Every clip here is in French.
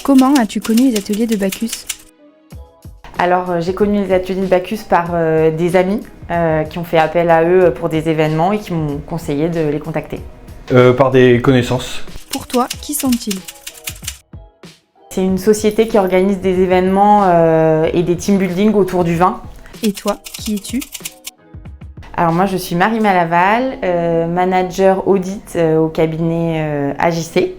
Comment as-tu connu les ateliers de Bacchus ? Alors j'ai connu les ateliers de Bacchus par des amis qui ont fait appel à eux pour des événements et qui m'ont conseillé de les contacter. Par des connaissances. Pour toi, qui sont-ils ? C'est une société qui organise des événements et des team building autour du vin. Et toi, qui es-tu ? Alors moi je suis Marie Malaval, manager audit au cabinet AJC.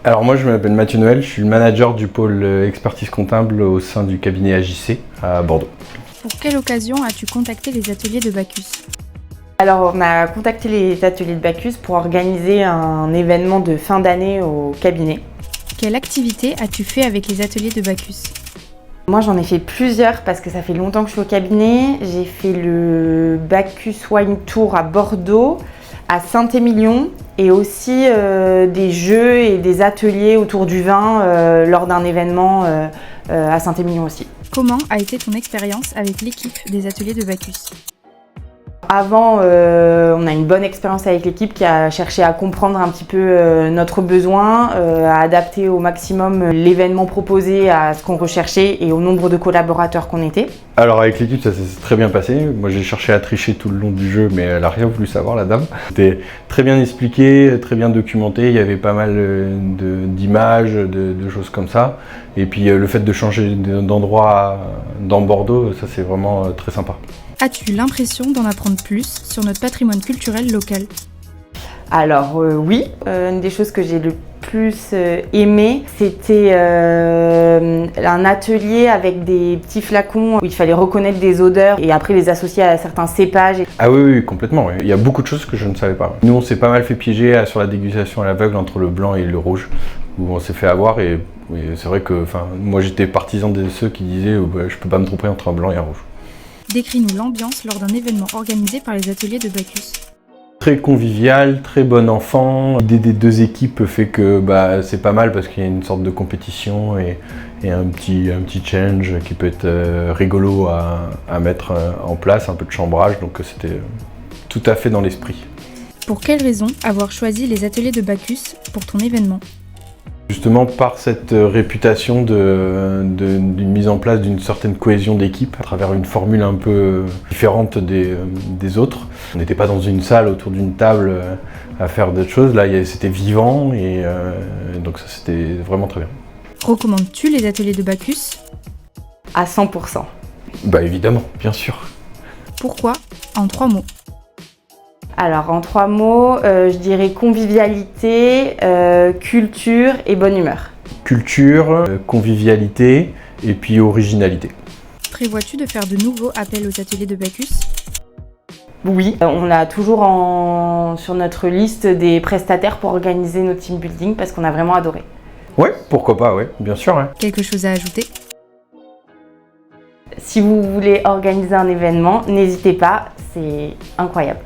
Alors moi je m'appelle Mathieu Noël, je suis le manager du pôle expertise comptable au sein du cabinet AJC à Bordeaux. Pour quelle occasion as-tu contacté les ateliers de Bacchus ? Alors on a contacté les ateliers de Bacchus pour organiser un événement de fin d'année au cabinet. Quelle activité as-tu fait avec les ateliers de Bacchus ? Moi j'en ai fait plusieurs parce que ça fait longtemps que je suis au cabinet. J'ai fait le Bacchus Wine Tour à Bordeaux, à Saint-Émilion et aussi des jeux et des ateliers autour du vin lors d'un événement à Saint-Émilion aussi. Comment a été ton expérience avec l'équipe des ateliers de Bacchus ? Avant, on a une bonne expérience avec l'équipe qui a cherché à comprendre un petit peu notre besoin, à adapter au maximum l'événement proposé à ce qu'on recherchait et au nombre de collaborateurs qu'on était. Alors avec l'équipe ça s'est très bien passé, moi j'ai cherché à tricher tout le long du jeu mais elle n'a rien voulu savoir la dame. C'était très bien expliqué, très bien documenté, il y avait pas mal d'images, de choses comme ça. Et puis le fait de changer d'endroit dans Bordeaux, ça c'est vraiment très sympa. As-tu l'impression d'en apprendre plus sur notre patrimoine culturel local ? Alors oui, une des choses que j'ai le plus aimé, c'était un atelier avec des petits flacons où il fallait reconnaître des odeurs et après les associer à certains cépages. Ah oui, complètement. Oui. Il y a beaucoup de choses que je ne savais pas. Nous, on s'est pas mal fait piéger sur la dégustation à l'aveugle entre le blanc et le rouge, où on s'est fait avoir et c'est vrai que moi j'étais partisan de ceux qui disaient je peux pas me tromper entre un blanc et un rouge. Décris-nous l'ambiance lors d'un événement organisé par les ateliers de Bacchus. Très convivial, très bon enfant. L'idée des deux équipes fait que c'est pas mal parce qu'il y a une sorte de compétition et un petit challenge qui peut être rigolo à mettre en place, un peu de chambrage, donc c'était tout à fait dans l'esprit. Pour quelle raison avoir choisi les ateliers de Bacchus pour ton événement ? Justement par cette réputation d'une mise en place d'une certaine cohésion d'équipe à travers une formule un peu différente des autres. On n'était pas dans une salle autour d'une table à faire d'autres choses, là c'était vivant et donc ça c'était vraiment très bien. Recommandes-tu les ateliers de Bacchus ? À 100%. Évidemment, bien sûr. Pourquoi ? En 3 mots. Alors en 3 mots, je dirais convivialité, culture et bonne humeur. Culture, convivialité et puis originalité. Prévois-tu de faire de nouveaux appels aux ateliers de Bacchus ? Oui, on a toujours sur notre liste des prestataires pour organiser nos team building parce qu'on a vraiment adoré. Ouais, pourquoi pas, ouais, bien sûr. Ouais. Quelque chose à ajouter ? Si vous voulez organiser un événement, n'hésitez pas, c'est incroyable.